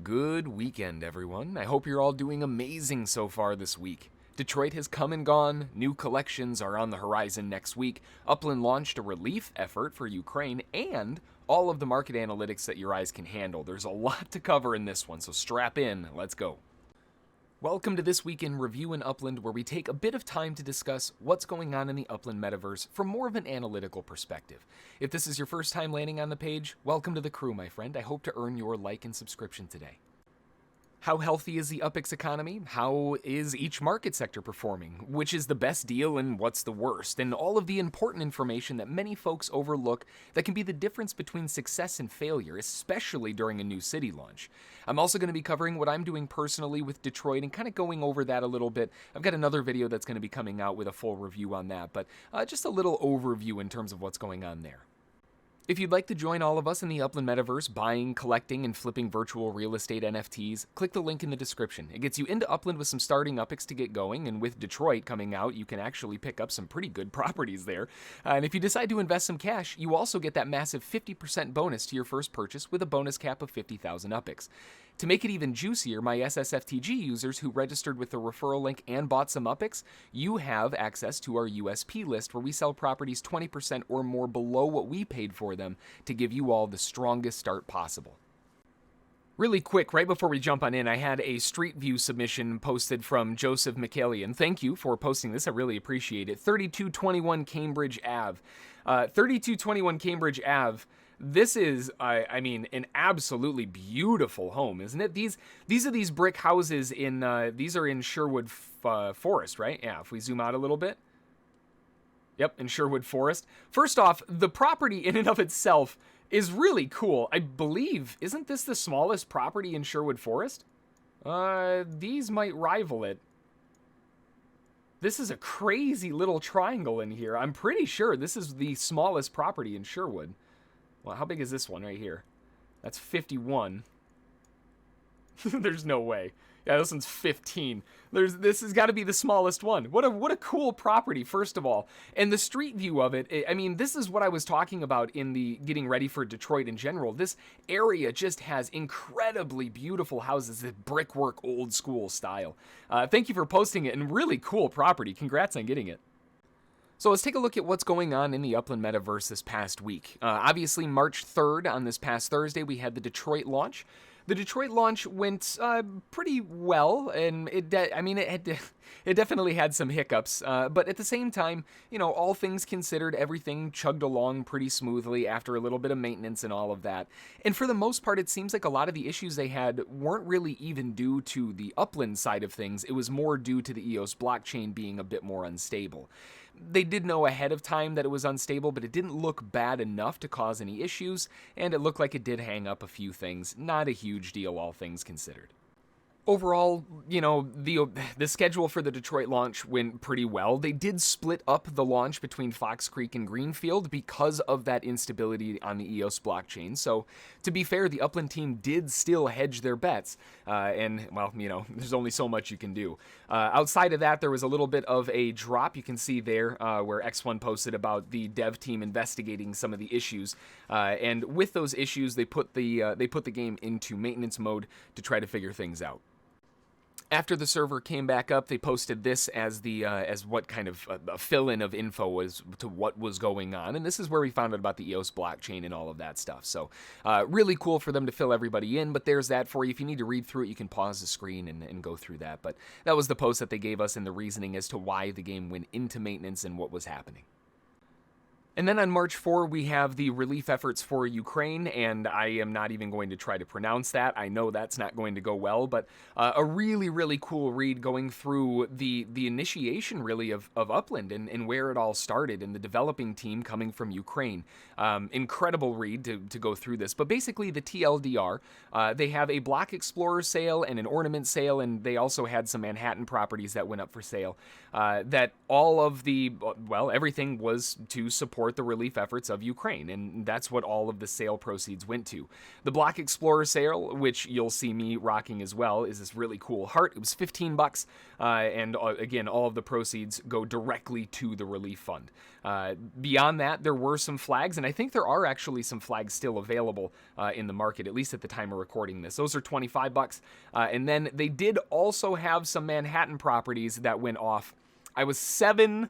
Good weekend, everyone. I hope you're all doing amazing so far this week. Detroit has come and gone, new collections are on the horizon next week, Upland launched a relief effort for Ukraine, and all of the market analytics that your eyes can handle. There's a lot to cover in this one, so strap in, let's go. Welcome to This Week in Review in Upland, where we take a bit of time to discuss what's going on in the Upland metaverse from more of an analytical perspective. If this is your first time landing on the page, welcome to the crew, my friend. I hope to earn your like and subscription today. How healthy is the UpX economy? How is each market sector performing? Which is the best deal and what's the worst? And all of the important information that many folks overlook that can be the difference between success and failure, especially during a new city launch. I'm also going to be covering what I'm doing personally with Detroit and kind of going over that a little bit. I've got another video that's going to be coming out with a full review on that, but just a little overview in terms of what's going on there. If you'd like to join all of us in the Upland metaverse, buying, collecting, and flipping virtual real estate NFTs, click the link in the description. It gets you into Upland with some starting UpX to get going, and with Detroit coming out, you can actually pick up some pretty good properties there. And if you decide to invest some cash, you also get that massive 50% bonus to your first purchase with a bonus cap of 50,000 UpX. To make it even juicier, my SSFTG users who registered with the referral link and bought some UpX, you have access to our USP list where we sell properties 20% or more below what we paid for them to give you all the strongest start possible. Really quick, right before we jump on in, I had a Street View submission posted from Joseph McCallion. Thank you for posting this. I really appreciate it. 3221 Cambridge Ave. 3221 Cambridge Ave. This is, I mean, an absolutely beautiful home, isn't it? These are these brick houses in, these are in Sherwood Forest, right? Yeah, if we zoom out a little bit. Yep, in Sherwood Forest. First off, the property in and of itself is really cool. I believe, isn't this the smallest property in Sherwood Forest? These might rival it. This is a crazy little triangle in here. I'm pretty sure this is the smallest property in Sherwood. Well, how big is this one right here? That's 51. There's no way. Yeah, this one's 15. This has got to be the smallest one. What a cool property, first of all. And the street view of it, I mean, this is what I was talking about in the getting ready for Detroit in general. This area just has incredibly beautiful houses, the brickwork old school style. Thank you for posting it, and really cool property. Congrats on getting it. So let's take a look at what's going on in the Upland metaverse this past week. Obviously, March 3rd, on this past Thursday, we had the Detroit launch. The Detroit launch went pretty well, and it definitely had some hiccups. But at the same time, you know, all things considered, everything chugged along pretty smoothly after a little bit of maintenance and all of that. And for the most part, it seems like a lot of the issues they had weren't really even due to the Upland side of things. It was more due to the EOS blockchain being a bit more unstable. They did know ahead of time that it was unstable, but it didn't look bad enough to cause any issues, and it looked like it did hang up a few things. Not a huge deal, all things considered. Overall, you know, the schedule for the Detroit launch went pretty well. They did split up the launch between Fox Creek and Greenfield because of that instability on the EOS blockchain. So, to be fair, the Upland team did still hedge their bets. And, well, you know, there's only so much you can do. Outside of that, there was a little bit of a drop. You can see there where X1 posted about the dev team investigating some of the issues. And with those issues, they put the game into maintenance mode to try to figure things out. After the server came back up, they posted this as what kind of a fill-in of info was to what was going on, and this is where we found out about the EOS blockchain and all of that stuff. So really cool for them to fill everybody in, but there's that for you. If you need to read through it, you can pause the screen and go through that. But that was the post that they gave us and the reasoning as to why the game went into maintenance and what was happening. And then on March 4, we have the relief efforts for Ukraine, and I am not even going to try to pronounce that. I know that's not going to go well, but a really, really cool read going through the initiation, really, of Upland and where it all started, and the developing team coming from Ukraine. Incredible read to go through this. But basically, the TLDR, they have a Block Explorer sale and an ornament sale, and they also had some Manhattan properties that went up for sale. That all of everything was to support support the relief efforts of Ukraine, and that's what all of the sale proceeds went to. The Block Explorer sale, which you'll see me rocking as well, is this really cool heart. It was $15, and again, all of the proceeds go directly to the relief fund. Beyond that, there were some flags, and I think there are actually some flags still available in the market, at least at the time of recording this. Those are $25, and then they did also have some Manhattan properties that went off. I was 7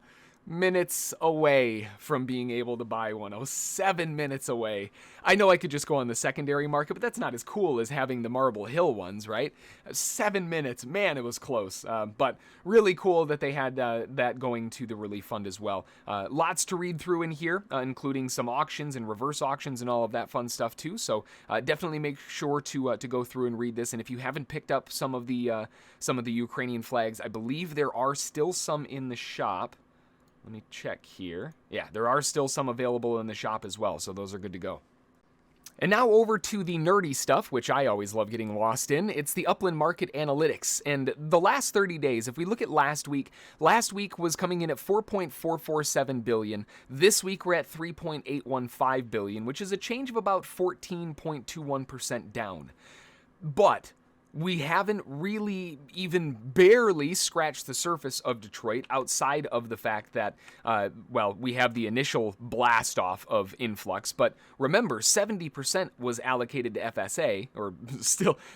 minutes away from being able to buy one. I was 7 minutes away. I know I could just go on the secondary market, but that's not as cool as having the Marble Hill ones, right? 7 minutes. Man, it was close. But really cool that they had that going to the relief fund as well. Lots to read through in here, including some auctions and reverse auctions and all of that fun stuff too. So definitely make sure to go through and read this. And if you haven't picked up some of the Ukrainian flags, I believe there are still some in the shop. Let me check here. Yeah, there are still some available in the shop as well, so those are good to go. And now over to the nerdy stuff, which I always love getting lost in. It's the Upland Market Analytics. And the last 30 days, if we look at last week was coming in at 4.447 billion. This week we're at 3.815 billion, which is a change of about 14.21% down. But we haven't really even barely scratched the surface of Detroit outside of the fact that, we have the initial blast off of influx. But remember, 70% was allocated to FSA, or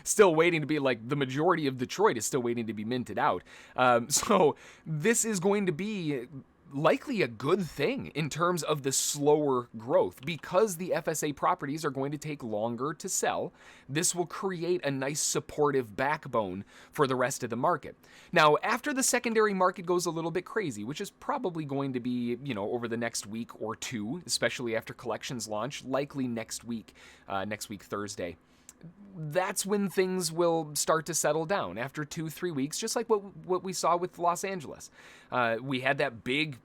still waiting to be, like, the majority of Detroit is still waiting to be minted out. So this is going to be likely a good thing in terms of the slower growth. Because the FSA properties are going to take longer to sell, this will create a nice supportive backbone for the rest of the market. Now, after the secondary market goes a little bit crazy, which is probably going to be, over the next week or two, especially after collections launch, likely next week Thursday, that's when things will start to settle down after 2-3 weeks, just like what we saw with Los Angeles. We had that big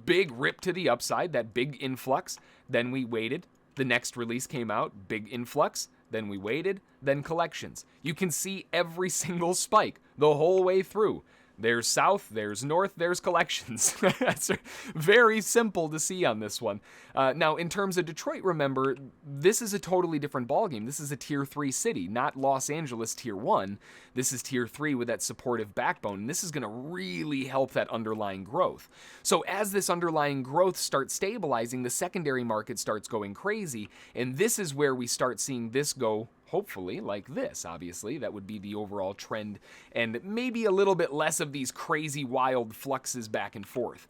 rip to the upside, that big influx. Then we waited. The next release came out, big influx. Then we waited. Then collections. You can see every single spike the whole way through. There's south, there's north, there's collections. That's very simple to see on this one. Now, in terms of Detroit, remember, this is a totally different ballgame. This is a Tier 3 city, not Los Angeles Tier 1. This is Tier 3 with that supportive backbone, and this is going to really help that underlying growth. So as this underlying growth starts stabilizing, the secondary market starts going crazy, and this is where we start seeing this go hopefully like this. Obviously, that would be the overall trend, and maybe a little bit less of these crazy wild fluxes back and forth.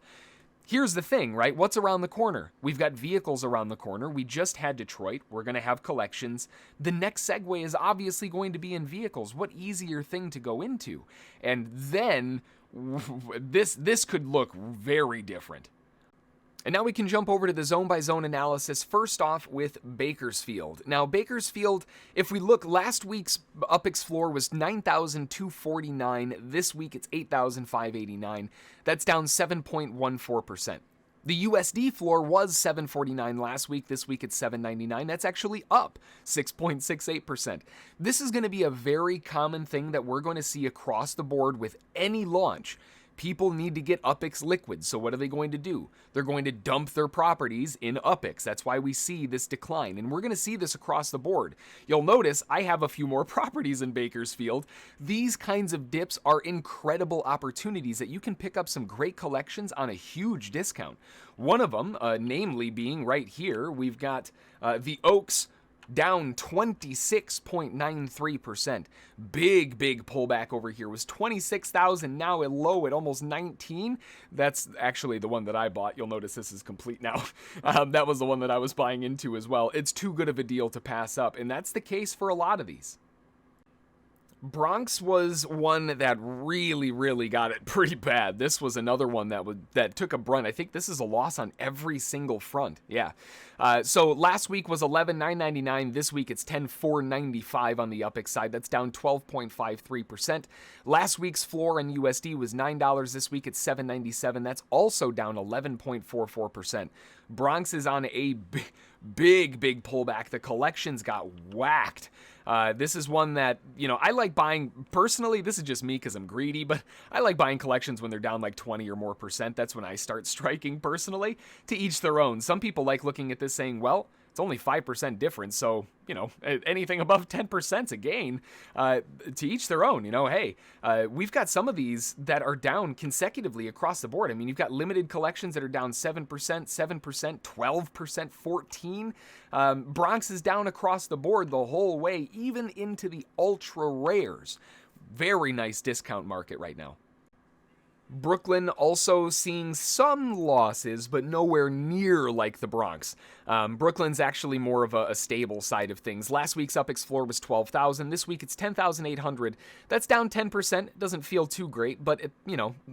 Here's the thing, right? What's around the corner? We've got vehicles around the corner. We just had Detroit. We're going to have collections. The next segue is obviously going to be in vehicles. What easier thing to go into? And then this could look very different. And now we can jump over to the zone-by-zone analysis, first off with Bakersfield. Now, Bakersfield, if we look, last week's UPX floor was 9,249. This week, it's 8,589. That's down 7.14%. The USD floor was 749 last week. This week, it's 799. That's actually up 6.68%. This is going to be a very common thing that we're going to see across the board with any launch. People need to get UPX liquid, so what are they going to do? They're going to dump their properties in UPX. That's why we see this decline, and we're going to see this across the board. You'll notice I have a few more properties in Bakersfield. These kinds of dips are incredible opportunities that you can pick up some great collections on a huge discount. One of them, namely being right here, we've got the Oaks, down 26.93%. Big pullback over here. Was 26,000, now a low at almost 19. That's actually the one that I bought. You'll notice this is complete now. That was the one that I was buying into as well. It's too good of a deal to pass up, and that's the case for a lot of these. Bronx was one that really got it pretty bad. This was another one that took a brunt. I think this is a loss on every single front. Yeah. So last week was 11,999. This week it's 10,495 on the UPX side. That's down 12.53%. Last week's floor on USD was $9. This week it's $7.97. That's also down 11.44%. Bronx is on a big pullback. The collections got whacked. This is one that, I like buying, personally, this is just me because I'm greedy, but I like buying collections when they're down like 20 or more percent. That's when I start striking personally. To each their own. Some people like looking at this saying, well, it's only 5% difference, so, anything above 10%'s a gain. To each their own, hey, we've got some of these that are down consecutively across the board. I mean, you've got limited collections that are down 7%, 7%, 12%, 14%. Bronx is down across the board the whole way, even into the ultra rares. Very nice discount market right now. Brooklyn also seeing some losses, but nowhere near like the Bronx. Brooklyn's actually more of a stable side of things. Last week's UPX floor was 12,000. This week it's 10,800. That's down 10%. Doesn't feel too great, but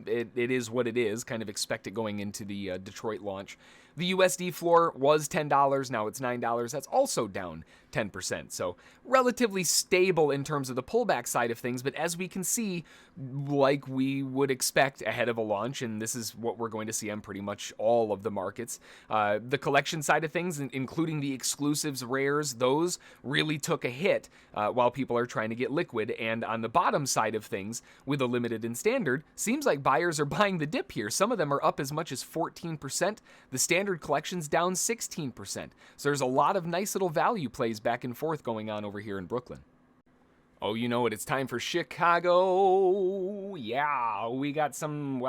it is what it is. Kind of expect it going into the Detroit launch. The USD floor was $10. Now it's $9. That's also down 10%. So relatively stable in terms of the pullback side of things. But as we can see, like we would expect ahead of a launch, and this is what we're going to see on pretty much all of the markets, the collection side of things, including the exclusives, rares, those really took a hit while people are trying to get liquid. And on the bottom side of things, with a limited and standard, seems like buyers are buying the dip here. Some of them are up as much as 14%. The standard collection's down 16%. So there's a lot of nice little value plays back and forth going on over here in Brooklyn. Oh, you know what? It's time for Chicago. Yeah, we got some,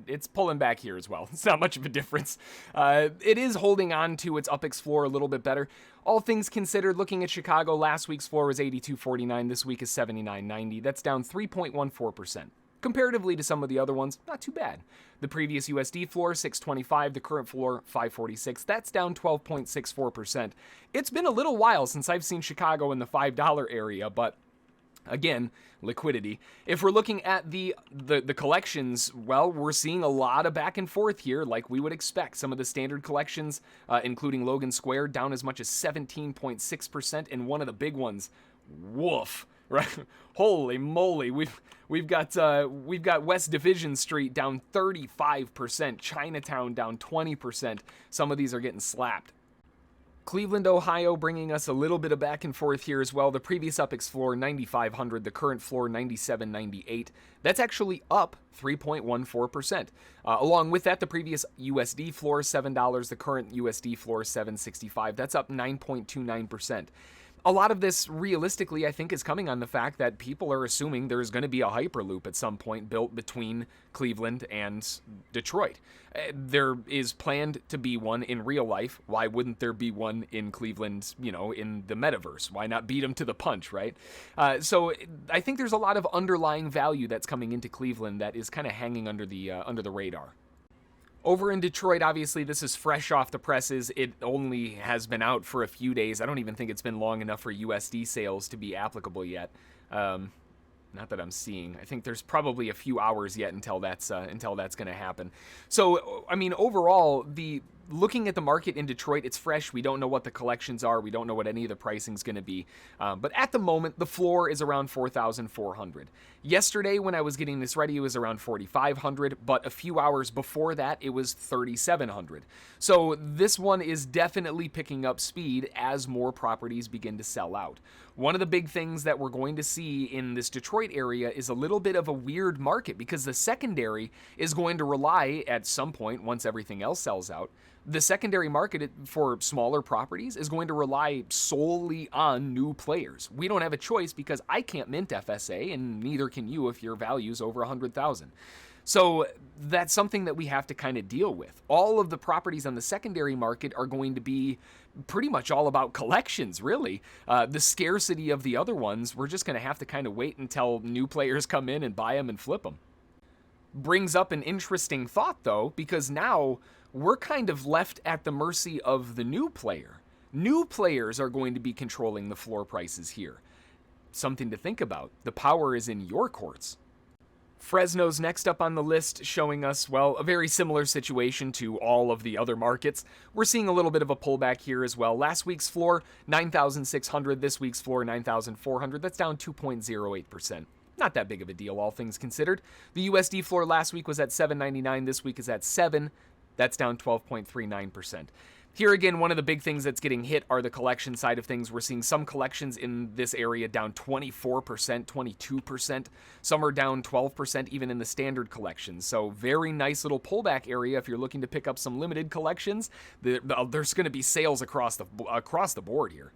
it's pulling back here as well. It's not much of a difference. It is holding on to its UPX floor a little bit better. All things considered, looking at Chicago, last week's floor was 82.49. This week is 79.90. That's down 3.14%. Comparatively to some of the other ones, not too bad. The previous USD floor, 625. The current floor, 546. That's down 12.64%. It's been a little while since I've seen Chicago in the $5 area, but again, liquidity. If we're looking at the collections, well, we're seeing a lot of back and forth here, like we would expect. Some of the standard collections, including Logan Square, down as much as 17.6%, and one of the big ones, woof. Right, holy moly! We've got West Division Street down 35%, Chinatown down 20%. Some of these are getting slapped. Cleveland, Ohio, bringing us a little bit of back and forth here as well. The previous UPX floor 9,500, the current floor 97.98. That's actually up 3.14%. Along with that, the previous USD floor $7, the current USD floor $7.65. That's up 9.29%. A lot of this, realistically, I think is coming on the fact that people are assuming there's going to be a Hyperloop at some point built between Cleveland and Detroit. There is planned to be one in real life. Why wouldn't there be one in Cleveland, in the metaverse? Why not beat them to the punch, right? So I think there's a lot of underlying value that's coming into Cleveland that is kind of hanging under the radar. Over in Detroit, obviously, this is fresh off the presses. It only has been out for a few days. I don't even think it's been long enough for USD sales to be applicable yet. Not that I'm seeing. I think there's probably a few hours yet until that's going to happen. So, I mean, overall, looking at the market in Detroit, it's fresh. We don't know what the collections are. We don't know what any of the pricing's going to be. But at the moment, the floor is around 4,400. Yesterday, when I was getting this ready, it was around 4,500. But a few hours before that, it was 3,700. So this one is definitely picking up speed as more properties begin to sell out. One of the big things that we're going to see in this Detroit area is a little bit of a weird market because the secondary is going to rely at some point, once everything else sells out, the secondary market for smaller properties is going to rely solely on new players. We don't have a choice because I can't mint FSA, and neither can you if your value's over 100,000. So that's something that we have to kind of deal with. All of the properties on the secondary market are going to be pretty much all about collections, really. The scarcity of the other ones, we're just going to have to kind of wait until new players come in and buy them and flip them. Brings up an interesting thought, though, because now we're kind of left at the mercy of the new player. New players are going to be controlling the floor prices here. Something to think about. The power is in your courts. Fresno's next up on the list, showing us, well, a very similar situation to all of the other markets. We're seeing a little bit of a pullback here as well. Last week's floor, 9,600. This week's floor, 9,400. That's down 2.08%. Not that big of a deal, all things considered. The USD floor last week was at $7.99. This week is at $7. That's down 12.39%. Here again, one of the big things that's getting hit are the collection side of things. We're seeing some collections in this area down 24%, 22%. Some are down 12% even in the standard collections. So very nice little pullback area if you're looking to pick up some limited collections. There's going to be sales across the board here.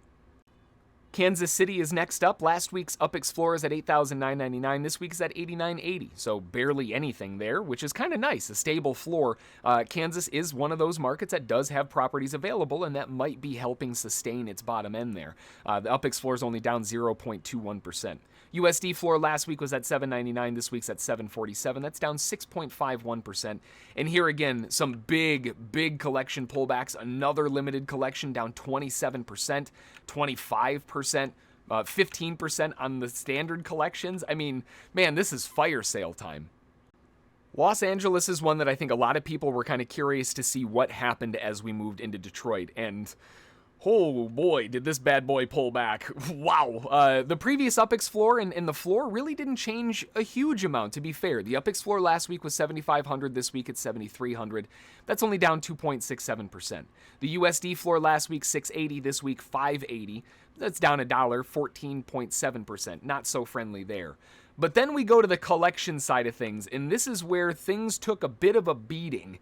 Kansas City is next up. Last week's UpEx floor is at $8,999. This week's at $8,980. So barely anything there, which is kind of nice. A stable floor. Kansas is one of those markets that does have properties available, and that might be helping sustain its bottom end there. The UpEx floor is only down 0.21%. USD floor last week was at $7.99. This week's at $7.47. That's down 6.51%. And here again, some big collection pullbacks. Another limited collection down 27%, 25%. 15% on the standard collections. I mean, man, this is fire sale time. Los Angeles is one that I think a lot of people were kind of curious to see what happened as we moved into Detroit. And oh boy, did this bad boy pull back. Wow. The previous UpEx floor and the floor really didn't change a huge amount, to be fair. The UpEx floor last week was 7,500. This week it's 7,300. That's only down 2.67%. The USD floor last week, 680. This week, 580. That's down $1, 14.7%. Not so friendly there. But then we go to the collection side of things, and this is where things took a bit of a beating.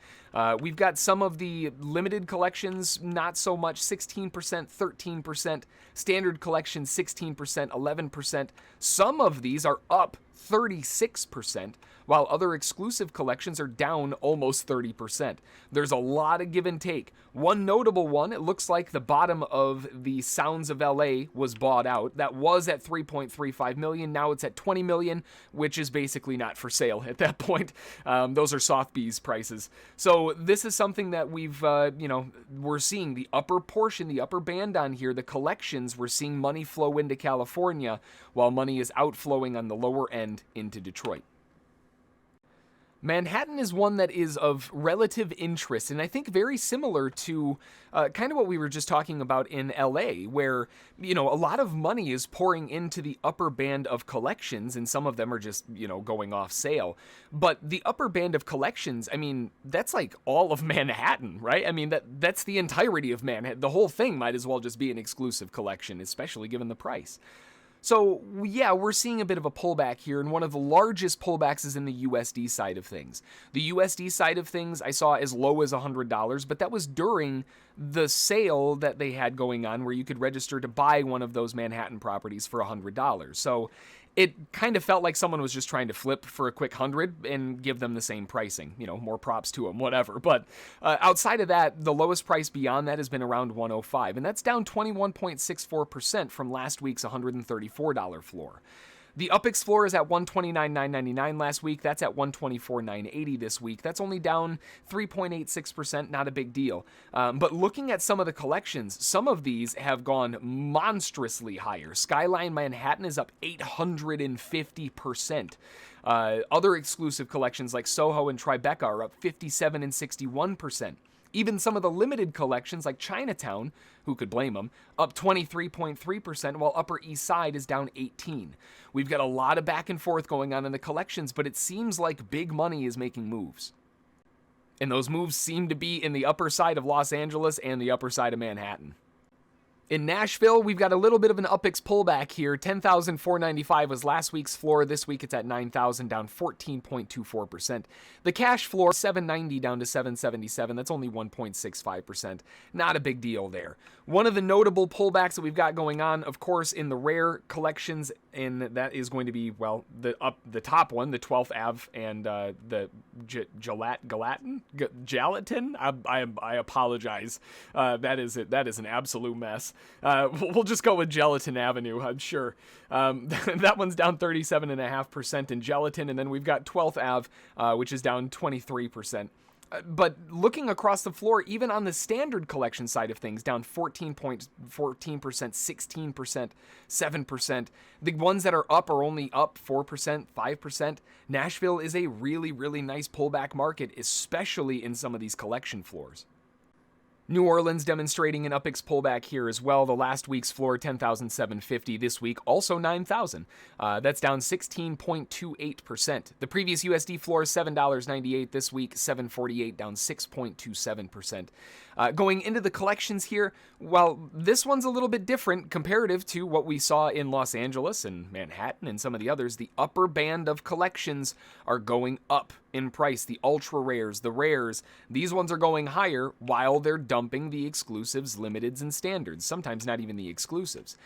We've got some of the limited collections, not so much, 16%, 13%. Standard collections, 16%, 11%. Some of these are up 36%, while other exclusive collections are down almost 30%. There's a lot of give and take. One notable one, it looks like the bottom of the Sounds of LA was bought out. That was at $3.35 million. Now it's at $20 million, which is basically not for sale at that point. Those are Sotheby's prices. So this is something that we're seeing the upper portion, the upper band on here, the collections, we're seeing money flow into California while money is outflowing on the lower end into Detroit. Manhattan is one that is of relative interest, and I think very similar to kind of what we were just talking about in LA, where, a lot of money is pouring into the upper band of collections, and some of them are just, going off sale. But the upper band of collections, I mean, that's like all of Manhattan, right? I mean, that's the entirety of Manhattan. The whole thing might as well just be an exclusive collection, especially given the price. So, yeah, we're seeing a bit of a pullback here, and one of the largest pullbacks is in the USD side of things. The USD side of things I saw as low as $100, but that was during the sale that they had going on where you could register to buy one of those Manhattan properties for $100. So it kind of felt like someone was just trying to flip for a quick 100 and give them the same pricing. More props to them, whatever. But outside of that, the lowest price beyond that has been around 105, and that's down 21.64% from last week's $134 floor. The UpEx floor is at $129,999 last week. That's at $124,980 this week. That's only down 3.86%, not a big deal. But looking at some of the collections, some of these have gone monstrously higher. Skyline Manhattan is up 850%. Other exclusive collections like Soho and Tribeca are up 57 and 61%. Even some of the limited collections like Chinatown, who could blame them, up 23.3%, while Upper East Side is down 18%. We've got a lot of back and forth going on in the collections, but it seems like big money is making moves. And those moves seem to be in the upper side of Los Angeles and the upper side of Manhattan. In Nashville, we've got a little bit of an UpEx pullback here. $10,495 was last week's floor. This week it's at $9,000, down 14.24%. The cash floor, $790 down to $777. That's only 1.65%. Not a big deal there. One of the notable pullbacks that we've got going on, of course, in the rare collections, and that is going to be, the top one, the 12th Ave, and the gelatin. I apologize. That is an absolute mess. We'll just go with Gelatin Avenue, I'm sure. That one's down 37.5% in gelatin, and then we've got 12th Ave, which is down 23%. But looking across the floor, even on the standard collection side of things, down 14%, 16%, 7%. The ones that are up are only up 4%, 5%. Nashville is a really, really nice pullback market, especially in some of these collection floors. New Orleans demonstrating an UpEx pullback here as well. The last week's floor, $10,750. This week, also $9,000. That's down 16.28%. The previous USD floor is $7.98. This week, $7.48, down 6.27%. Going into the collections here, well, this one's a little bit different comparative to what we saw in Los Angeles and Manhattan and some of the others. The upper band of collections are going up in price. The ultra rares, the rares, these ones are going higher while they're dumping the exclusives, limiteds, and standards, sometimes not even the exclusives,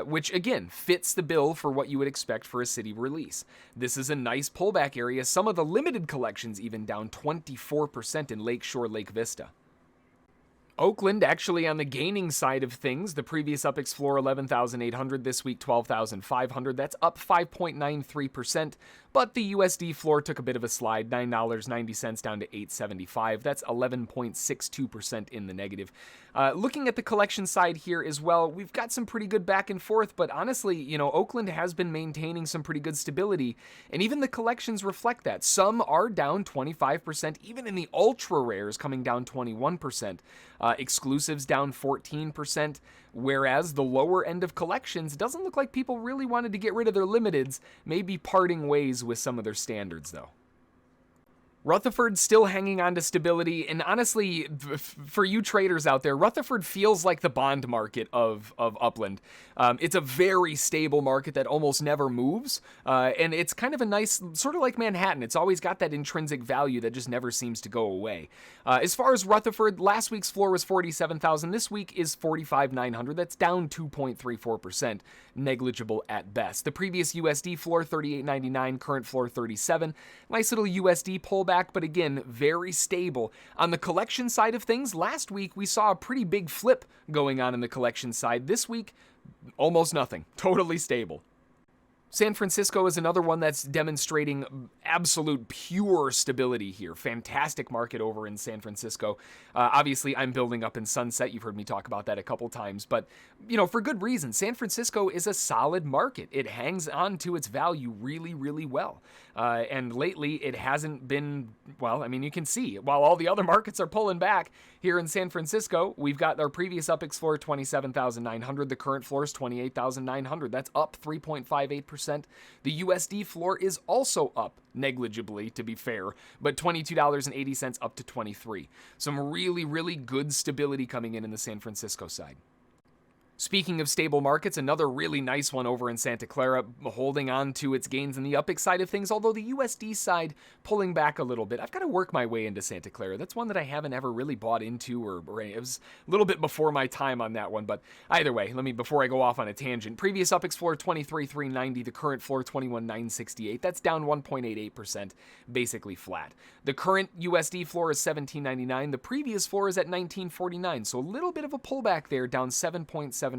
which again fits the bill for what you would expect for a city release. This is a nice pullback area. Some of the limited collections even down 24% in Lakeshore, Lake Vista. Oakland actually on the gaining side of things. The previous UPX floor 11,800, this week 12,500. That's up 5.93%. But the USD floor took a bit of a slide, $9.90 down to $8.75. That's 11.62% in the negative. Looking at the collection side here as well, we've got some pretty good back and forth, but honestly, you know, Oakland has been maintaining some pretty good stability, and even the collections reflect that. Some are down 25%, even in the ultra rares coming down 21%. Exclusives down 14%, whereas the lower end of collections doesn't look like people really wanted to get rid of their limiteds, maybe parting ways with some of their standards though. Rutherford still hanging on to stability, and honestly, for you traders out there, Rutherford feels like the bond market of Upland. It's a very stable market that almost never moves, and it's kind of a nice, sort of like Manhattan. It's always got that intrinsic value that just never seems to go away. As far as Rutherford, last week's floor was 47,000. This week is 45,900. That's down 2.34%, negligible at best. The previous USD floor 38.99, current floor 37. Nice little USD pullback, but again, very stable. On the collection side of things, last week we saw a pretty big flip going on in the collection side. This week, almost nothing. Totally stable. San Francisco is another one that's demonstrating absolute pure stability here. Fantastic market over in San Francisco. Obviously, I'm building up in Sunset. You've heard me talk about that a couple times, but you know, for good reason. San Francisco is a solid market. It hangs on to its value really, really well. And lately, it hasn't been, well, I mean, you can see, while all the other markets are pulling back, here in San Francisco, we've got our previous UPX floor 27,900. The current floor is 28,900. That's up 3.58%. The USD floor is also up negligibly, to be fair, but $22.80 up to $23. Some really, really good stability coming in the San Francisco side. Speaking of stable markets, another really nice one over in Santa Clara, holding on to its gains in the UPX side of things, although the USD side pulling back a little bit. I've got to work my way into Santa Clara. That's one that I haven't ever really bought into, or it was a little bit before my time on that one, but either way, before I go off on a tangent, previous UPX floor 23,390, the current floor 21,968. That's down 1.88%, basically flat. The current USD floor is 17.99. The previous floor is at 19.49, so a little bit of a pullback there, down 7.7%.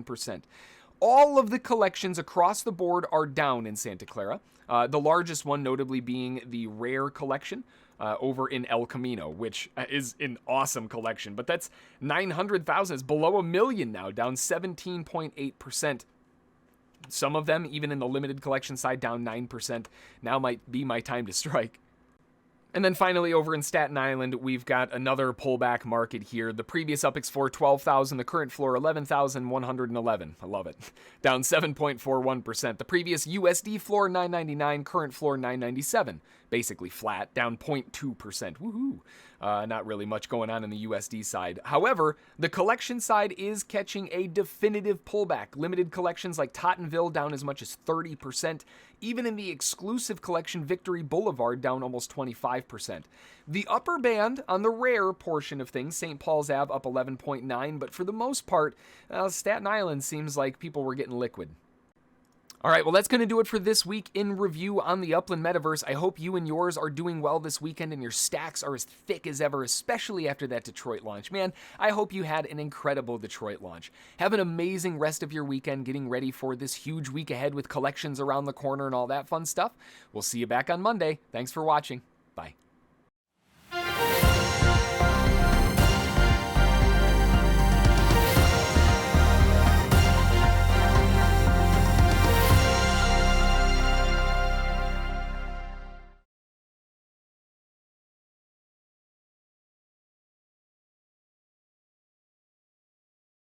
All of the collections across the board are down in Santa Clara. The largest one notably being the rare collection over in El Camino, which is an awesome collection, but that's 900,000. It's below $1 million now, down 17.8%. Some of them, even in the limited collection side, down 9%. Now might be my time to strike. And then finally, over in Staten Island, we've got another pullback market here. The previous UPX floor, 12,000. The current floor, 11,111. I love it. Down 7.41%. The previous USD floor, 999. Current floor, 997. Basically flat, down 0.2%. Woohoo! Not really much going on in the USD side. However, the collection side is catching a definitive pullback. Limited collections like Tottenville down as much as 30%. Even in the exclusive collection, Victory Boulevard down almost 25%. The upper band on the rare portion of things, St. Paul's Ave up 11.9%, but for the most part, Staten Island seems like people were getting liquid. All right, well, that's going to do it for this week in review on the Upland Metaverse. I hope you and yours are doing well this weekend and your stacks are as thick as ever, especially after that Detroit launch. Man, I hope you had an incredible Detroit launch. Have an amazing rest of your weekend getting ready for this huge week ahead with collections around the corner and all that fun stuff. We'll see you back on Monday. Thanks for watching. Bye.